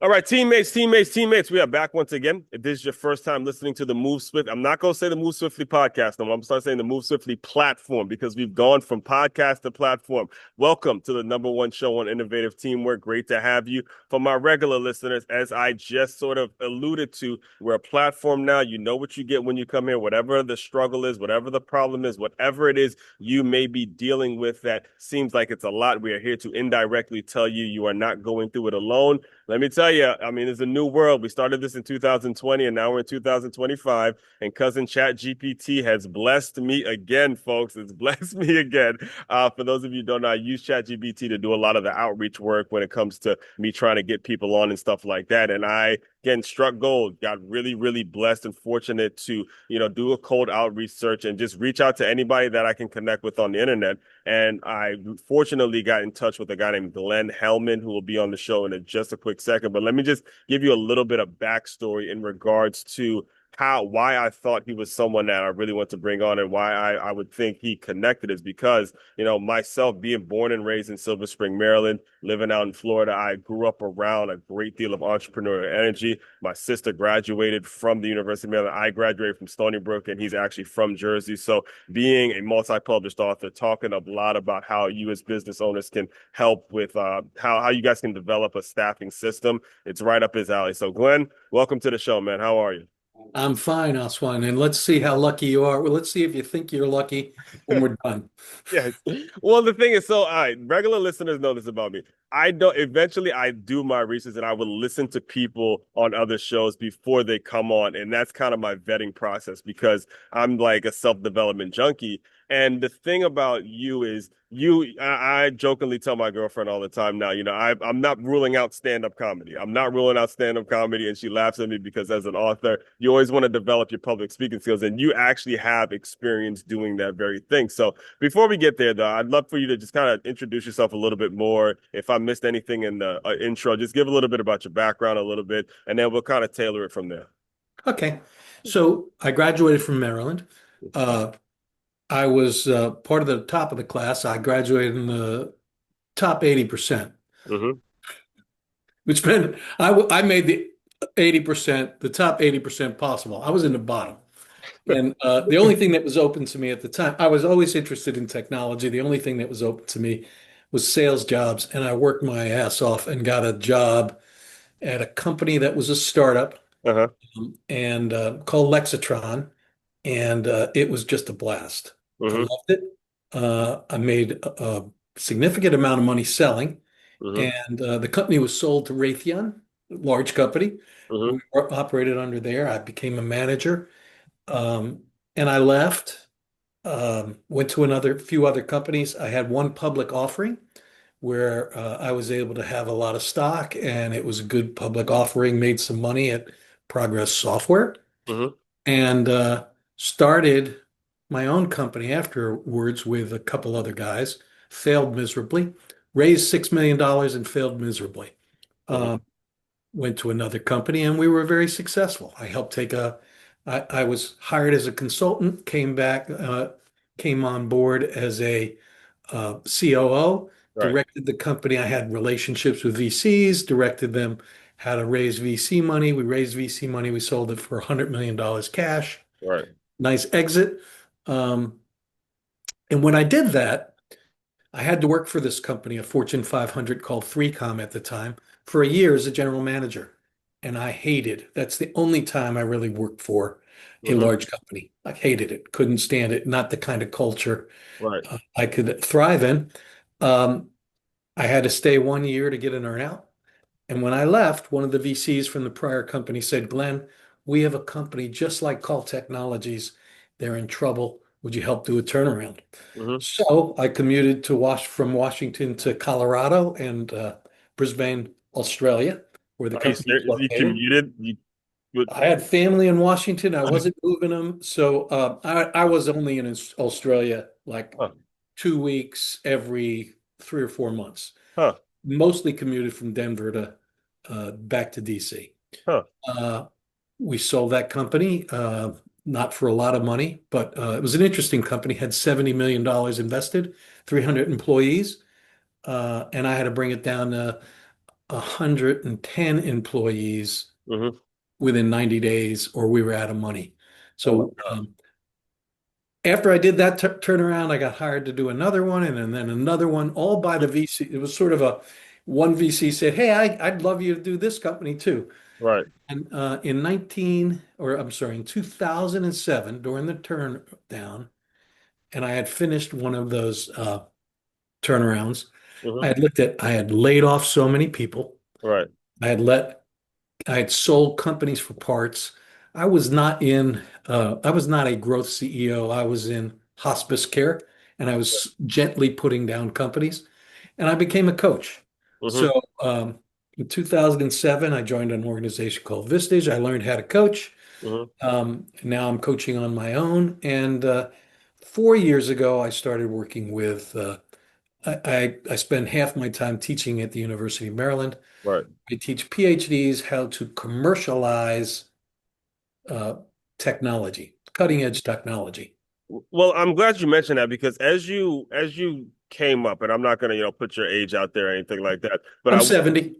All right, teammates. We are back once again. If this is your first time listening to the Move Swift, I'm not going to say the Move Swiftly podcast no more. I'm going to start saying the Move Swiftly platform because we've gone from podcast to platform. Welcome to the number one show on innovative teamwork. Great to have you. For my regular listeners, as I just sort of alluded to, we're a platform now. You know what you get when you come here, whatever the struggle is, whatever the problem is, whatever it is you may be dealing with that seems like it's a lot. We are here to indirectly tell you you are not going through it alone. Let me tell you, I mean, it's a new world. We started this in 2020 and now we're in 2025. And cousin Chat GPT has blessed me again, folks. It's blessed me again. For those of you who don't know, I use Chat GPT to do a lot of the outreach work when it comes to me trying to get people on and stuff like that. And I, again, struck gold, got really blessed and fortunate to, do a cold outreach search and just reach out to anybody that I can connect with on the internet. And I fortunately got in touch with a guy named Glen Hellman, who will be on the show in just a quick second. But let me just give you a little bit of backstory in regards to why I thought he was someone that I really want to bring on and why I would think he connected is because, myself being born and raised in Silver Spring, Maryland, living out in Florida, I grew up around a great deal of entrepreneurial energy. My sister graduated from the University of Maryland. I graduated from Stony Brook, and he's actually from Jersey. So being a multi-published author, talking a lot about how you as business owners can help with how you guys can develop a staffing system. It's right up his alley. So Glenn, welcome to the show, man. How are you? I'm fine, Oswan, and let's see how lucky you are. Well, let's see if you think you're lucky when we're done. Yes. Well, the thing is, so regular listeners know this about me. Eventually I do my research and I will listen to people on other shows before they come on. And that's kind of my vetting process because I'm like a self-development junkie. And the thing about you is I jokingly tell my girlfriend all the time now, I'm not ruling out stand-up comedy. I'm not ruling out stand-up comedy. And she laughs at me because as an author, you always want to develop your public speaking skills. And you actually have experience doing that very thing. So before we get there, though, I'd love for you to just kind of introduce yourself a little bit more. If I missed anything in the intro, just give a little bit about your background a little bit, and then we'll kind of tailor it from there. Okay. So I graduated from Maryland. Uh, I was part of the top of the class. I graduated in the top 80%, Hmm. which meant I made the 80%, the top 80% possible. I was in the bottom. And the only thing that was open to me at the time, I was always interested in technology. The only thing that was open to me was sales jobs. And I worked my ass off and got a job at a company that was a startup Uh-huh. and called Lexitron. And it was just a blast. I Hmm. loved it. I made a significant amount of money selling. Hmm. And the company was sold to Raytheon, a large company. Hmm. We operated under there. I became a manager. Um, and I left, went to another few other companies. I had one public offering where I was able to have a lot of stock, and it was a good public offering, made some money at Progress Software, Hmm. and started my own company afterwards with a couple other guys. Failed miserably, raised $6 million and failed miserably. Hmm. Um, Went to another company and we were very successful. I was hired as a consultant, came on board as a COO, Right. directed the company. I had relationships with VCs, directed them how to raise VC money. We raised VC money. We sold it for $100 million cash. Right. Nice exit. Um, and when I did that, I had to work for this company, a Fortune 500 called 3Com at the time, for a year as a general manager. And I hated, that's the only time I really worked for a Hmm. large company. I hated it, couldn't stand it, not the kind of culture Right. I could thrive in. Um, I had to stay 1 year to get an earnout. And when I left, one of the VCs from the prior company said, Glenn, we have a company just like Call Technologies. They're in trouble. Would you help do a turnaround? Hmm. So I commuted from Washington to Colorado and Brisbane, Australia, where the Are you company is serious? You located. commuted? You would. I had family in Washington. I wasn't moving them. So I was only in Australia like Huh. 2 weeks every 3 or 4 months. Huh. Mostly commuted from Denver to back to DC. Huh. Uh, we sold that company, not for a lot of money, but it was an interesting company, had $70 million invested, 300 employees, and I had to bring it down to 110 employees Hmm. within 90 days, or we were out of money. Oh my So God. after I did that turnaround, I got hired to do another one and then another one, all by the VC. It was sort of a one VC said, "Hey, I'd love you to do this company too." Right. And in 19, or I'm sorry, in 2007, during the turn down, and I had finished one of those turnarounds. Hmm. I had laid off so many people. Right. I had let, I had sold companies for parts. I was not a growth CEO. I was in hospice care and I was gently putting down companies and I became a coach. Hmm. So, in 2007, I joined an organization called Vistage. I learned how to coach. Hmm. Now I'm coaching on my own. And 4 years ago, I started working with, I spend half my time teaching at the University of Maryland. Right. I teach PhDs how to commercialize uh, technology, cutting edge technology. Well, I'm glad you mentioned that because as you came up, and I'm not going to put your age out there or anything like that, but I'm 70.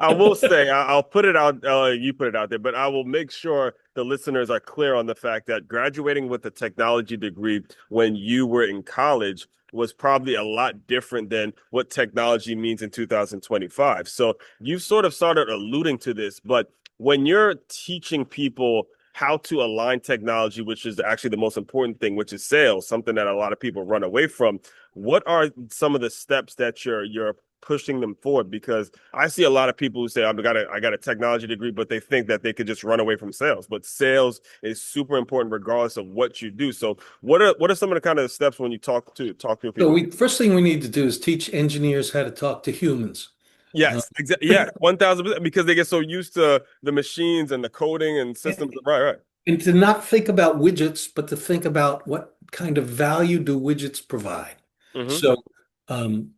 I will say I'll put it out. You put it out there, but I will make sure the listeners are clear on the fact that graduating with a technology degree when you were in college was probably a lot different than what technology means in 2025. So you sort of started alluding to this, but when you're teaching people how to align technology, which is actually the most important thing, which is sales, something that a lot of people run away from. What are some of the steps that you're pushing them forward? Because I see a lot of people who say, I got a technology degree, but they think that they could just run away from sales. But sales is super important regardless of what you do. So what are some of the kind of steps when you talk to So people? first thing we need to do is teach engineers how to talk to humans. Uh, Yes, exactly. Yeah, 1000%, because they get so used to the machines and the coding and systems. and, Right, right. and to not think about widgets, but to think about what kind of value do widgets provide. Hmm. So, um,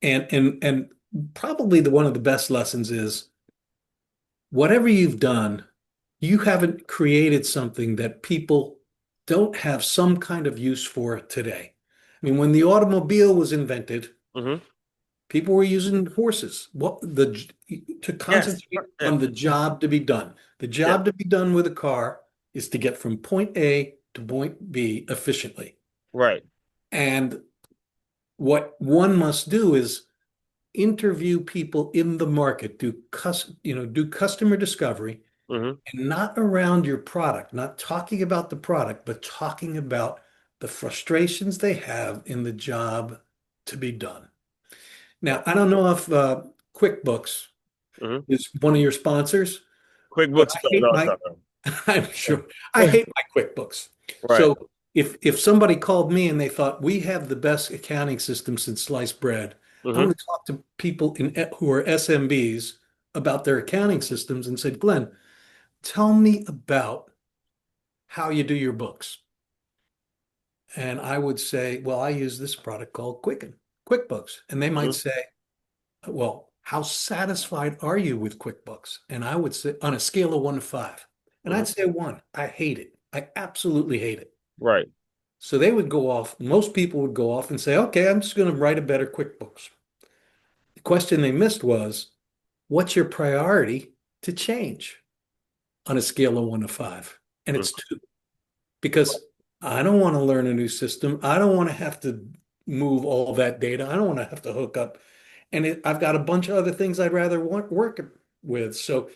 and probably one of the best lessons is whatever you've done, you haven't created something that people don't have some kind of use for today. I mean, when the automobile was invented, Hmm. people were using horses. To Yes. concentrate Yeah. on the job to be done. The Yeah. job to be done with a car is to get from point A to point B efficiently. Right. And what one must do is interview people in the market, do customer discovery, Hmm. and not around your product, not talking about the product, but talking about the frustrations they have in the job to be done. Now, I don't know if QuickBooks Hmm. is one of your sponsors, but QuickBooks. I No, hate no, it's my, not. I'm sure, I hate my QuickBooks. Right. So if somebody called me and they thought we have the best accounting system since sliced bread, I Hmm. would talk to people who are SMBs about their accounting systems and said, Glenn, tell me about how you do your books. And I would say, well, I use this product called QuickBooks. And they might Hmm. say, well, how satisfied are you with QuickBooks? And I would say on a scale of 1 to 5. And Hmm. I'd say 1. I hate it. I absolutely hate it. Right. So they would go off, most people would go off and say, okay, I'm just going to write a better QuickBooks. The question they missed was, what's your priority to change on a scale of 1 to 5? And it's Hmm. 2 because I don't want to learn a new system. I don't want to have to move all that data. I don't want to have to hook up. I've got a bunch of other things I'd rather work with. So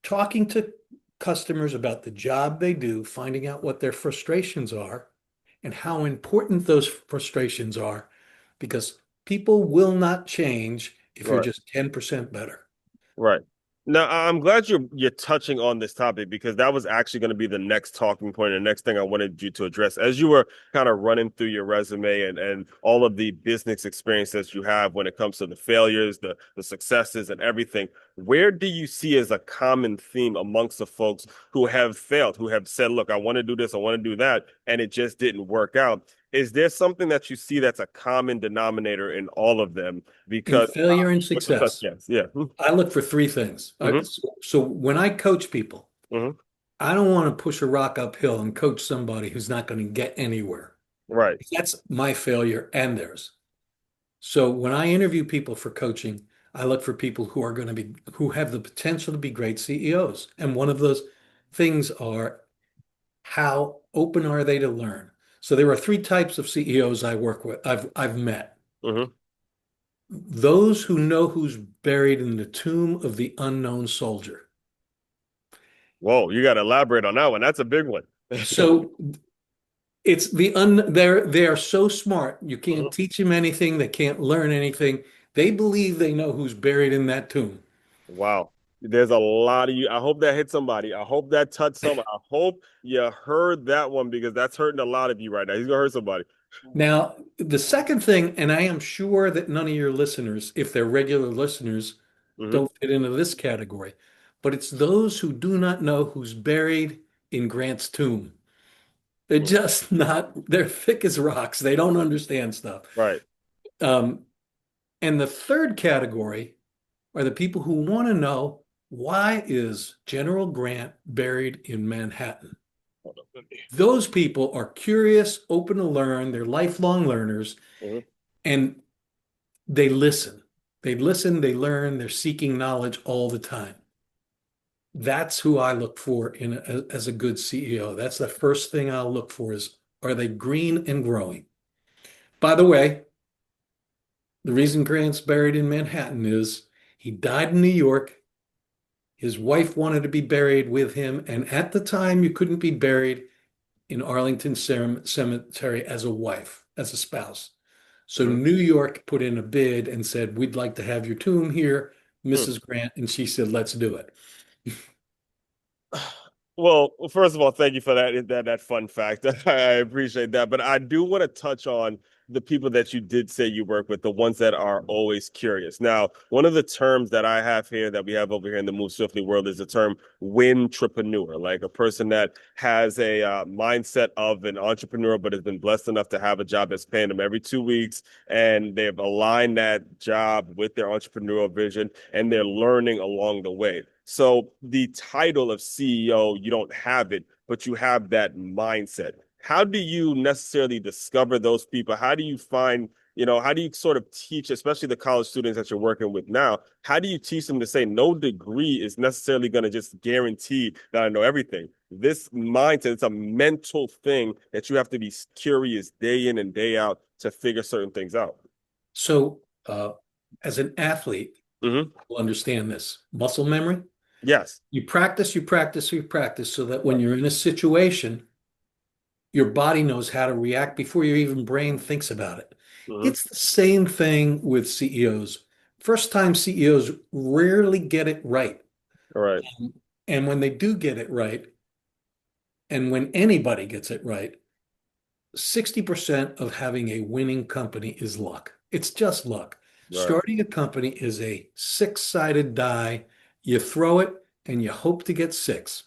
talking to customers about the job they do, finding out what their frustrations are and how important those frustrations are, because people will not change if you're Right. just 10% better. Right. Now, I'm glad you're touching on this topic because that was actually going to be the next talking point, and the next thing I wanted you to address as you were kind of running through your resume and all of the business experiences you have when it comes to the failures, the successes, and everything. Where do you see as a common theme amongst the folks who have failed, who have said, "Look, I want to do this, I want to do that," and it just didn't work out? Is there something that you see that's a common denominator in all of them? In Because failure and what's the such? success, Yes, yeah. I look for 3 things. Hmm. So when I coach people, Hmm. I don't want to push a rock uphill and coach somebody who's not going to get anywhere. Right. That's my failure and theirs. So when I interview people for coaching, I look for people who have the potential to be great CEOs. And one of those things are how open are they to learn? So there are three types of CEOs I work with, I've met. Hmm. Those who know who's buried in the tomb of the unknown soldier. Whoa, you got to elaborate on that one. That's a big one. So it's they are so smart. You can't Mhm. teach them anything. They can't learn anything. They believe they know who's buried in that tomb. Wow. There's a lot of you. I hope that hit somebody. I hope that touched someone. I hope you heard that one because that's hurting a lot of you right now. He's gonna hurt somebody. Now, the second thing, and I am sure that none of your listeners, if they're regular listeners, Hmm. don't fit into this category, but it's those who do not know who's buried in Grant's tomb. They're just not, they're thick as rocks. They don't understand stuff. Right. Um, and the third category are the people who want to know, why is General Grant buried in Manhattan? Hold up, let me- Those people are curious, open to learn, they're lifelong learners, Mhm. and they listen. They listen, they learn, they're seeking knowledge all the time. That's who I look for as a good CEO. That's the first thing I'll look for is, are they green and growing? By the way, the reason Grant's buried in Manhattan is he died in New York. His wife wanted to be buried with him, and at the time, you couldn't be buried in Arlington Cemetery as a wife, as a spouse. So Mhm. New York put in a bid and said, "We'd like to have your tomb here, Hmm. Mrs. Grant." And she said, "Let's do it." Well, first of all, thank you for that fun fact. I appreciate that. But I do want to touch on the people that you did say you work with, the ones that are always curious. Now, one of the terms that I have here that we have over here in the Move Swiftly world is the term wintrepreneur, like a person that has a mindset of an entrepreneur, but has been blessed enough to have a job that's paying them every 2 weeks, and they've aligned that job with their entrepreneurial vision, and they're learning along the way. So the title of CEO, you don't have it, but you have that mindset. How do you necessarily discover those people? How do you find, how do you sort of teach, especially the college students that you're working with now? How do you teach them to say no degree is necessarily going to just guarantee that I know everything? This mindset, it's a mental thing that you have to be curious day in and day out to figure certain things out. So, as an athlete, Hmm. you'll understand this muscle memory. Yes. You practice, you practice, you practice so that when Right. you're in a situation, your body knows how to react before your even brain thinks about it. Hmm. It's the same thing with CEOs. First time CEOs rarely get it right. All right. And when they do get it right, and when anybody gets it right, 60% of having a winning company is luck. It's just luck. Right. Starting a company is a six-sided die. You throw it and you hope to get six.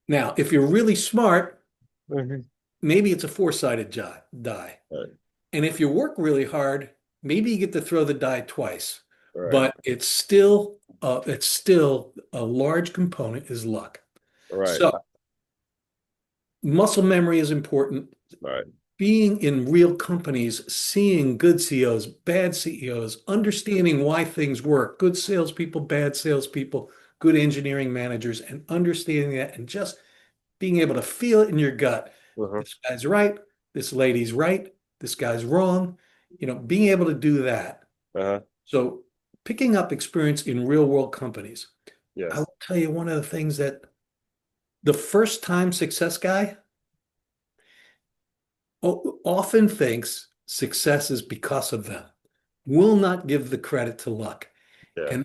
Now, if you're really smart, Mhm. maybe it's a four-sided die. Right, And if you work really hard, maybe you get to throw the die twice. right, But it's still a large component is luck. right, So muscle memory is important. right, Being in real companies, seeing good CEOs, bad CEOs, understanding why things work, good salespeople, bad salespeople, good engineering managers, and understanding that and just being able to feel it in your gut. uh-huh, This guy's right, this lady's right, this guy's wrong. Being able to do that. uh-huh, So picking up experience in real world companies. I yes, will tell you one of the things that the first time success guy often thinks success is because of them, will not give the credit to luck. yeah,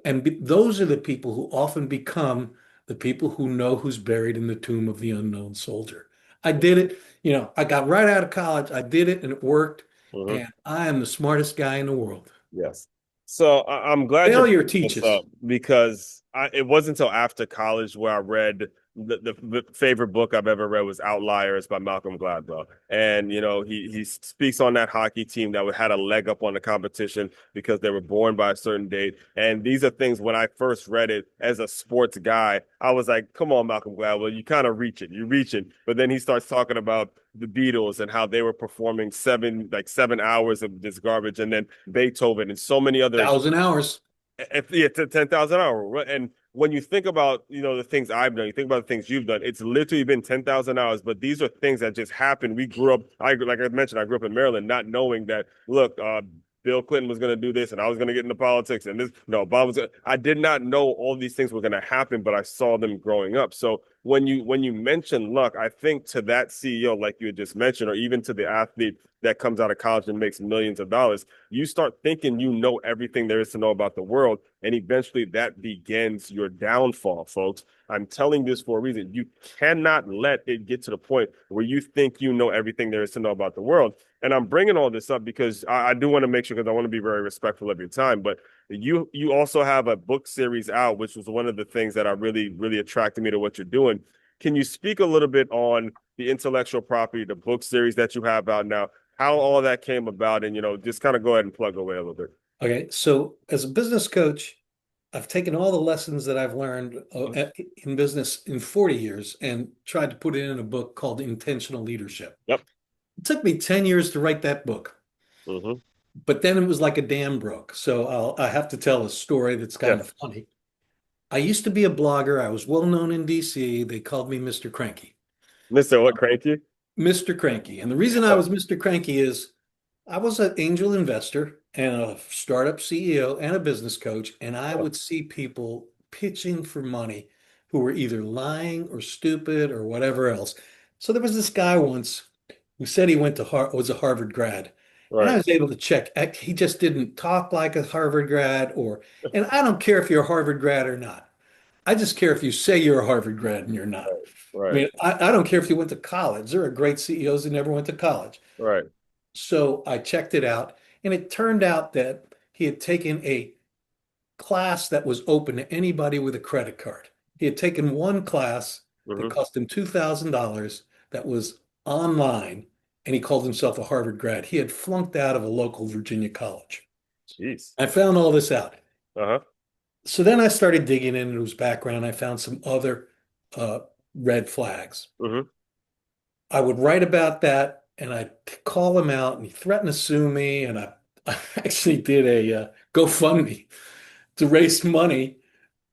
Those are the people who often become the people who know who's buried in the tomb of the unknown soldier. I did it, I got right out of college. I did it and it worked. uh-huh, And I am the smartest guy in the world. yes. So I'm glad you're Failure bringing this teaches. up because it wasn't until after college where I read the favorite book I've ever read was Outliers by Malcolm Gladwell. And, he speaks on that hockey team that had a leg up on the competition because they were born by a certain date. And these are things when I first read it as a sports guy, I was like, come on, Malcolm Gladwell, you kind of you're reaching. But then he starts talking about the Beatles and how they were performing 7 hours of this garbage, and then Beethoven and so many other 1,000 hours. yeah, to 10,000 hours. And when you think about, the things I've done, you think about the things you've done, it's literally been 10,000 hours, but these are things that just happen. We grew up, like I mentioned, I grew up in Maryland, not knowing that, look, Bill Clinton was going to do this and I was going to get into politics and this, no, Bob I did not know all these things were going to happen, but I saw them growing up. So when you mention luck, I think to that CEO, like you had just mentioned, or even to the athlete that comes out of college and makes millions of dollars, you start thinking you know everything there is to know about the world. And eventually that begins your downfall, folks. I'm telling this for a reason. You cannot let it get to the point where you think you know everything there is to know about the world. And I'm bringing all this up because I do want to make sure, because I want to be very respectful of your time. But you also have a book series out, which was one of the things that really attracted me to what you're doing. Can you speak a little bit on the intellectual property, the book series that you have out now, how all that came about, and just kind of go ahead and plug away a little bit. Okay, so as a business coach, I've taken all the lessons that I've learned in business in 40 years and tried to put it in a book called Intentional Leadership. Yep. It took me 10 years to write that book, Mm-hmm. but then it was like a dam broke. So I have to tell a story that's kind Yes. of funny. I used to be a blogger. I was well known in DC. They called me Mr. Cranky. Mr. What, Cranky? Mr. Cranky. And the reason I was Mr. Cranky is I was an angel investor and a startup CEO and a business coach, and I would see people pitching for money who were either lying or stupid or whatever else. So there was this guy once who said he went to was a Harvard grad, and I Right. was able to check. He just didn't talk like a Harvard grad, and I don't care if you're a Harvard grad or not. I just care if you say you're a Harvard grad and you're not. I Right. mean, I don't care if you went to college. There are great CEOs who never went to college. Right. So I checked it out, and it turned out that he had taken a class that was open to anybody with a credit card. He had taken one class that Mm-hmm. cost him $2,000 that was online, and he called himself a Harvard grad. He had flunked out of a local Virginia college. Jeez. I found all this out. Uh-huh. So then I started digging into his background. I found some other uh, red flags. Mm-hmm. I would write about that and I'd call him out and he threatened to sue me. And I actually did a GoFundMe to raise money.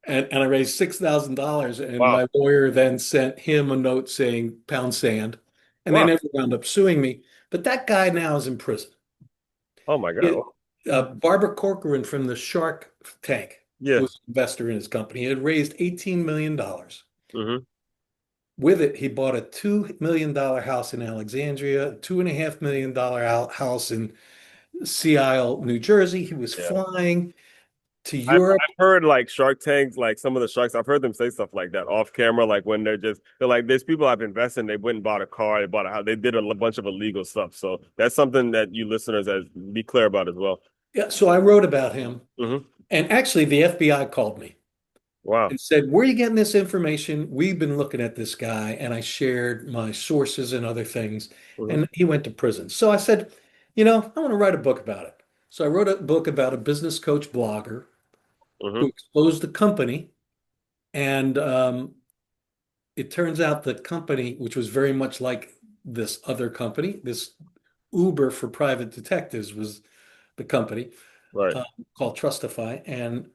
And I raised $6,000. And Wow. my lawyer then sent him a note saying pound sand. And they Wow. never wound up suing me. But that guy now is in prison. Oh my God. It, Barbara Corcoran from the Shark Tank Yeah. was an investor in his company. He had raised $18 million. Mm-hmm. With it, he bought a $2 million house in Alexandria, $2.5 million house in Sea Isle, New Jersey. He was Yeah. flying to I've Europe. heard like Shark Tanks, like some of the sharks, I've heard them say stuff like that off camera, like when they're like, there's people I've invested in, they went and bought a car, they bought a house, they did a bunch of illegal stuff. So that's something that you listeners as be clear about as well. Yeah, so I wrote about him. Mm-hmm. And actually, the FBI called me Wow. and said, where are you getting this information? We've been looking at this guy. And I shared my sources and other things. Mm-hmm. And he went to prison. So I said, I want to write a book about it. So I wrote a book about a business coach blogger who Mm-hmm. exposed the company. And it turns out the company, which was very much like this other company, this Uber for private detectives was the company Right. uh, called Trustify. And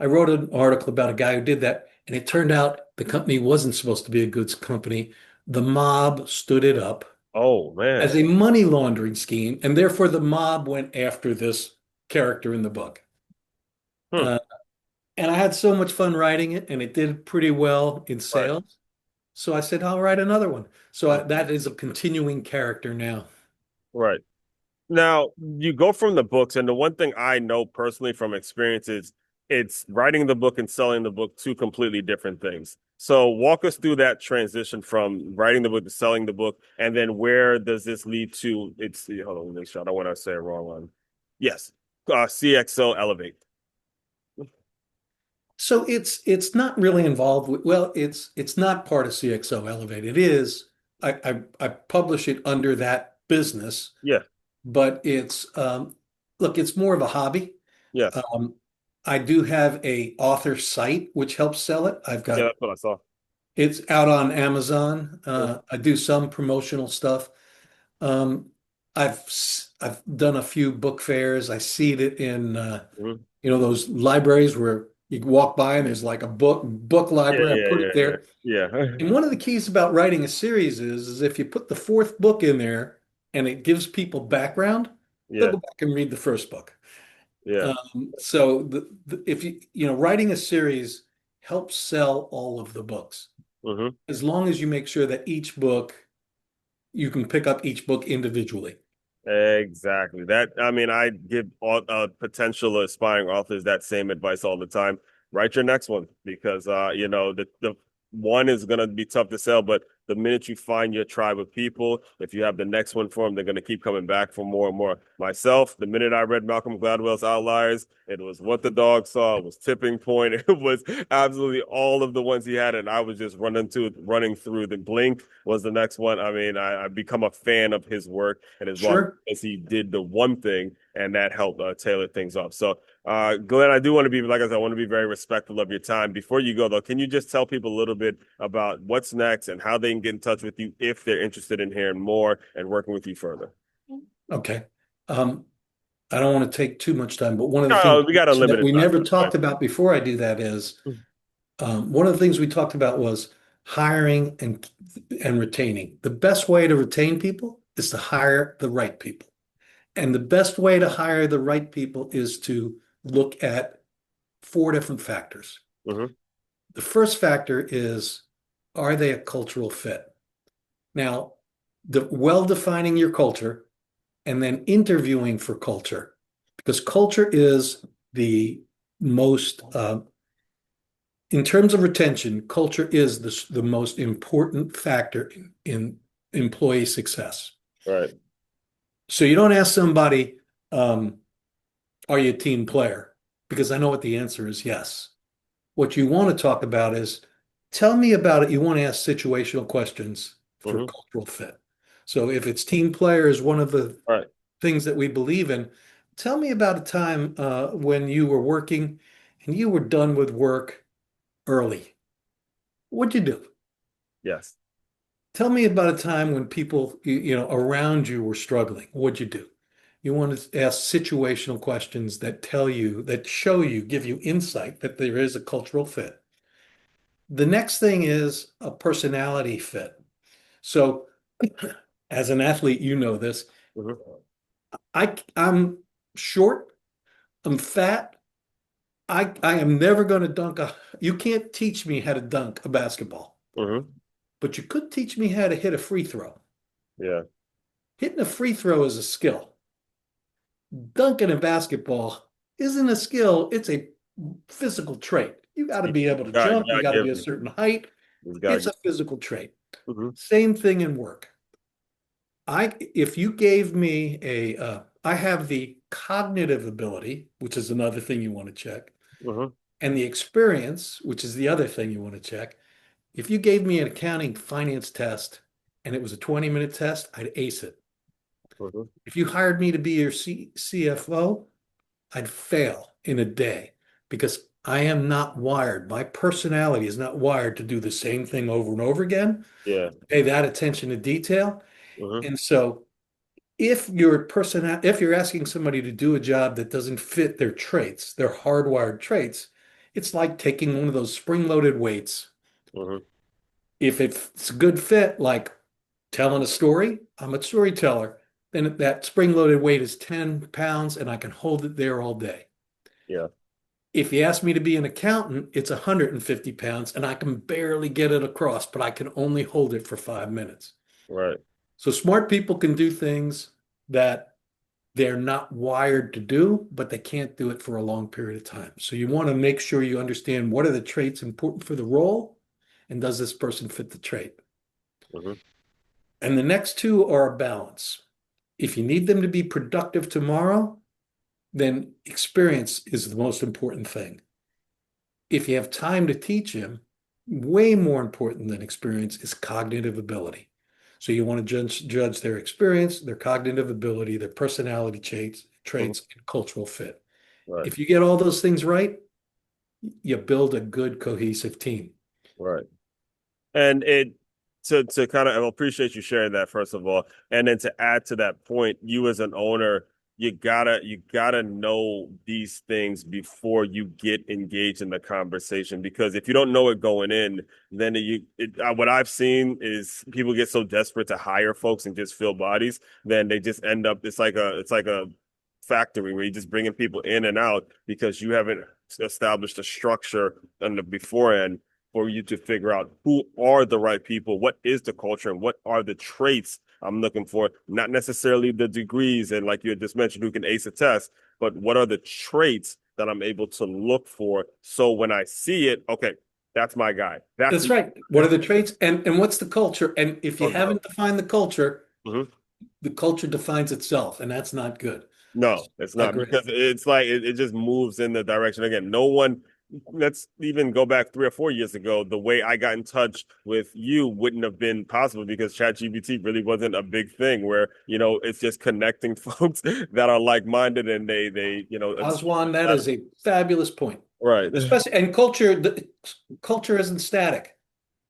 I wrote an article about a guy who did that. And it turned out the company wasn't supposed to be a goods company. The mob stood it up Oh man. as a money laundering scheme. And therefore, the mob went after this character in the book. Hmm. Uh, and I had so much fun writing it, and it did pretty well in Right. sales. So I said, I'll write another one. So that is a continuing character now. Right. Now, you go from the books, and the one thing I know personally from experience is it's writing the book and selling the book, two completely different things. So, walk us through that transition from writing the book to selling the book, and then where does this lead to? Hold on, make sure I don't want to say it wrong one. Yes, CXO Elevate. So it's not really involved with, well, it's not part of CXO Elevate. It is, I publish it under that business, Yeah. but look, it's more of a hobby. Yes. Um, I do have a author site which helps sell it. Yeah, that's what I saw. It's out on Amazon. Mhm. I do some promotional stuff. Um, I've done a few book fairs. I see it in Mhm. those libraries where you walk by and there's like a book Yeah, library. I yeah, put it yeah, there. yeah. Yeah. And one of the keys about writing a series is if you put the fourth book in there and it gives people background, they'll Yeah. go back and read the first book. Yeah. So if writing a series helps sell all of the books, Hmm. as long as you make sure that each book, you can pick up each book individually. Exactly. That I mean, I give all potential aspiring authors that same advice all the time. Write your next one because the one is gonna be tough to sell, but the minute you find your tribe of people, if you have the next one for them, they're gonna keep coming back for more and more. Myself, the minute I read Malcolm Gladwell's Outliers, it was What the Dog Saw, it was Tipping Point, it was absolutely all of the ones he had, and I was just running through. The Blink was the next one. I mean, I become a fan of his work and his blog Sure. as he did the one thing, and that helped tailor things up. So, Glenn, I do want to be, like I said, I want to be very respectful of your time. Before you go, though, can you just tell people a little bit about what's next and how they can get in touch with you if they're interested in hearing more and working with you further? Okay. Um, I don't want to take too much time, but one of the things No, we got that unlimited we time. never That's fine. talked about before I do that is one of the things we talked about was hiring and retaining. The best way to retain people is to hire the right people. And the best way to hire the right people is to look at four different factors. Mm-hmm. The first factor is, are they a cultural fit? Now, well defining your culture and then interviewing for culture, because culture is the most, in terms of retention, culture is the most important factor in employee success. Right. So you don't ask somebody, um, are you a team player? Because I know what the answer is yes. What you want to talk about is tell me about it. You want to ask situational questions for Mm-hmm. cultural fit. So if it's team player is one of the All right. things that we believe in, tell me about a time when you were working and you were done with work early. What'd you do? Yes. Tell me about a time when people around you were struggling. What'd you do? You want to ask situational questions that show you, give you insight that there is a cultural fit. The next thing is a personality fit. So, as an athlete, you know this. Mm-hmm. I'm short, I'm fat. I am never going to dunk you can't teach me how to dunk a basketball, Mm-hmm. but you could teach me how to hit a free throw. Yeah. Hitting a free throw is a skill. Dunking a basketball isn't a skill, it's a physical trait. You got to be able to God, jump, you God got to be give a me. certain height. It's God It's give. a physical trait. Mm-hmm. Same thing in work. If you gave me I have the cognitive ability, which is another thing you want to check, Mm-hmm. and the experience, which is the other thing you want to check. If you gave me an accounting finance test and it was a 20-minute test, I'd ace it. Mm-hmm. If you hired me to be your CFO, I'd fail in a day because I am not wired. My personality is not wired to do the same thing over and over again, Yeah. pay that attention to detail. Mm-hmm. And so if you're asking somebody to do a job that doesn't fit their traits, their hardwired traits, it's like taking one of those spring-loaded weights. Mm-hmm. If it's a good fit, like telling a story, I'm a storyteller, then that spring-loaded weight is 10 pounds and I can hold it there all day. Yeah. If you ask me to be an accountant, it's 150 pounds and I can barely get it across, but I can only hold it for 5 minutes. Right. So smart people can do things that they're not wired to do, but they can't do it for a long period of time. So you want to make sure you understand what are the traits important for the role and does this person fit the trait? Mm-hmm. And the next two are a balance. If you need them to be productive tomorrow, then experience is the most important thing. if you have time to teach him, way more important than experience is cognitive ability. So you want to judge their experience, their cognitive ability, their personality Mhm. traits, and cultural fit. Right. If you get all those things right, you build a good, cohesive team. Right. And it to kind of I appreciate you sharing that first of all. And then to add to that point, you as an owner, you gotta know these things before you get engaged in the conversation. Because if you don't know it going in, then what I've seen is people get so desperate to hire folks and just fill bodies, then they just end up it's like a factory where you're just bringing people in and out because you haven't established a structure on the beforehand for you to figure out who are the right people, what is the culture, and what are the traits I'm looking for. Not necessarily the degrees and like you had just mentioned, who can ace a test, but what are the traits that I'm able to look for. So when I see it, okay, that's my guy. That's That's right. What are the traits and what's the culture? And if you haven't defined Mhm. the culture defines itself, and that's not good. No, it's I not agree. because it's like it just moves in the direction. Again, no one, let's even go back 3 or 4 years ago. The way I got in touch with you wouldn't have been possible because ChatGPT really wasn't a big thing where, it's just connecting folks that are like-minded and it's Oswan, that is a fabulous point. right. Especially and culture isn't static.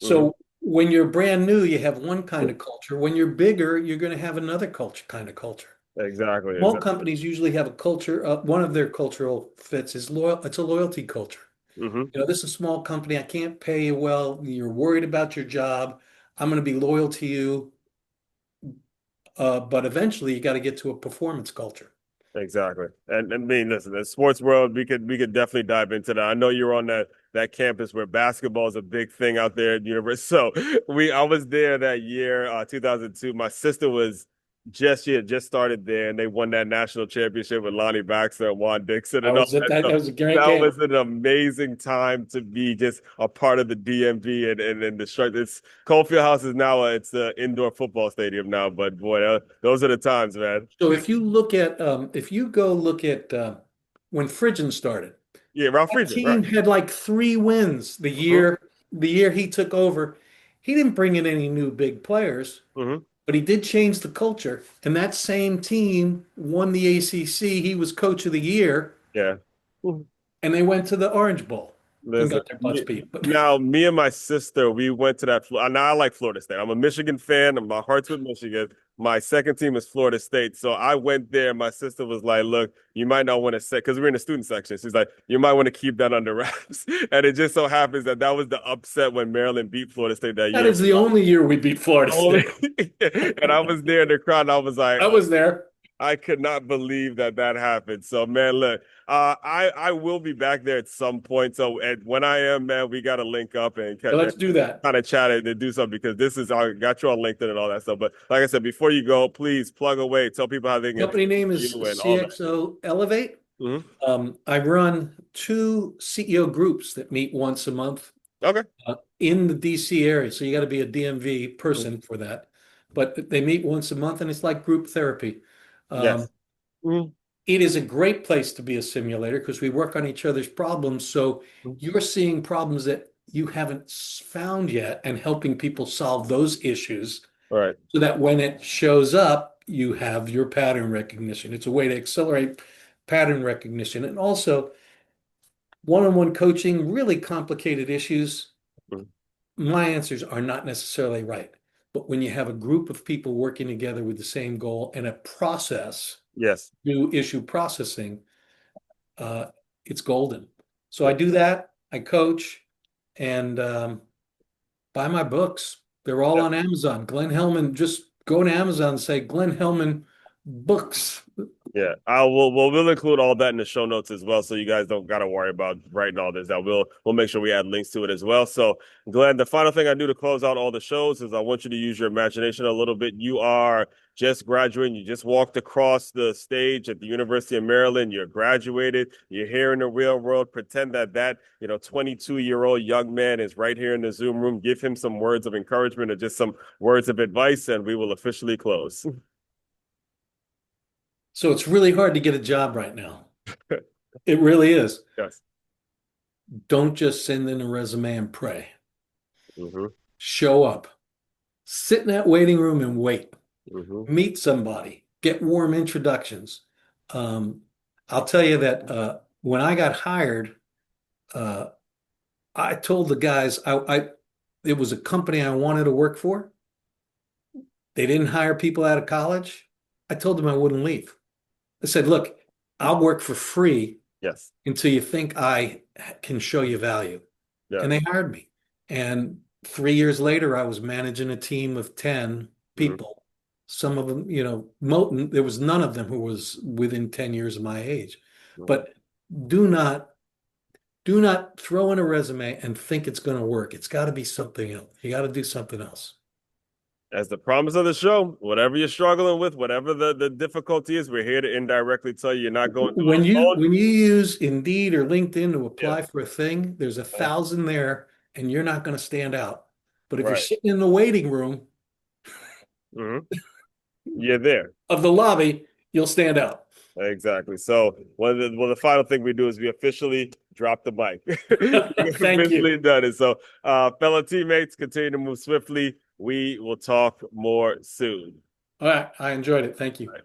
Mhm. So when you're brand new, you have one kind of culture. When you're bigger, you're going to have another kind of culture. Exactly, Small exactly. companies usually have a culture. One of their cultural fits is loyal. It's a loyalty culture. Hmm. This is a small company. I can't pay you well. You're worried about your job. I'm going to be loyal to you. But eventually, you got to get to a performance culture. Exactly. And I mean, listen, the sports world, we could definitely dive into that. I know you're on that campus where basketball is a big thing out there at the university. So I was there that year, 2002. My sister she had just started there and they won that national championship with Lonnie Baxter and Juan Dixon That and all was it. that That stuff. was a great That game. was an amazing time to be just a part of the DMV and the structure. It's Cofield House is now it's the indoor football stadium now, but boy, those are the times, man. So if you go look at when Friedgen started, Yeah, Ralph that Friedrich, right. team had like 3 wins Mhm. the year he took over. He didn't bring in any new big players, Hmm. but he did change the culture. And that same team won the ACC. He was coach of the year, Yeah. Mhm. and they went to the Orange Bowl and Listen, got their butts beat. But now me and my sister, we went to that. Now I like Florida State. I'm a Michigan fan, and my heart's with Michigan. My second team is Florida State, so I went there. My sister was like, "Look, you might not want to say because we're in the student section." She's like, "You might want to keep that under wraps." And it just so happens that was the upset when Maryland beat Florida State that that year. is the only year we beat Florida State. And I was there in the crowd, and I was like, I was there. I could not believe that happened. So, man, look, I will be back there at some point. So, when I am, man, we got to link up and Yeah, let's do that. kind of chat it and do something because this is I got you on LinkedIn and all that stuff. But like I said, before you go, please plug away. Tell people how they can get Company name is you and all that. CXO Elevate. Hmm. I run two CEO groups that meet once a month Okay. in the DC area. So you got to be a DMV Mhm. person for that. But they meet once a month and it's like group therapy. Um, Yes. Mhm. it is a great place to be a simulator because we work on each other's problems. So you're seeing problems that you haven't found yet and helping people solve those issues All right. so that when it shows up, you have your pattern recognition. It's a way to accelerate pattern recognition. And also, one-on-one coaching, really complicated issues, Mhm. my answers are not necessarily right. But when you have a group of people working together with the same goal and a process, Yes. do issue processing, uh, it's golden. So I Yeah. do that. I coach and buy my books. They're all on Amazon. Glen Hellman, just go to Amazon and say Glen Hellman books. Yeah, we'll include all that in the show notes as well, so you guys don't got to worry about writing all this down. We'll make sure we add links to it as well. So, Glenn, the final thing I do to close out all the shows is I want you to use your imagination a little bit. You are just graduating. You just walked across the stage at the University of Maryland. You're graduated. You're here in the real world. Pretend that 22-year-old young man is right here in the Zoom room. Give him some words of encouragement or just some words of advice, and we will officially close. So it's really hard to get a job right now. It really is. Yes. Don't just send in a resume and pray. Mm-hmm. Show up. Sit in that waiting room and wait. Mm-hmm. Meet somebody. Get warm introductions. Um, I'll tell you that when I got hired, uh, I told the guys it was a company I wanted to work for. They didn't hire people out of college. I told them I wouldn't leave. I said, look, I'll work for free Yes. until you think I can show you value. Yes. And they hired me. And 3 years later, I was managing a team of 10 Mm-hmm. people. Some of them, there was none of them who was within 10 years of my age. Mm-hmm. But do not do not throw in a resume and think it's going to work. It's got to be something else. You got to do something else. As the promise of the show, whatever you're struggling with, whatever the difficulty is, we're here to indirectly tell you you're not going through When it you alone. when you use Indeed or LinkedIn to Yeah. apply for a thing, there's 1,000 there, and you're not going to stand out. But if you're Right. sitting in the waiting room Mm-hmm. You're there. of the lobby, you'll stand out. Exactly. So the final thing we do is we officially drop the mic. We Thank you. officially done it. So fellow teammates, continue to move swiftly. We will talk more soon. All right, I enjoyed it. Thank you. All right.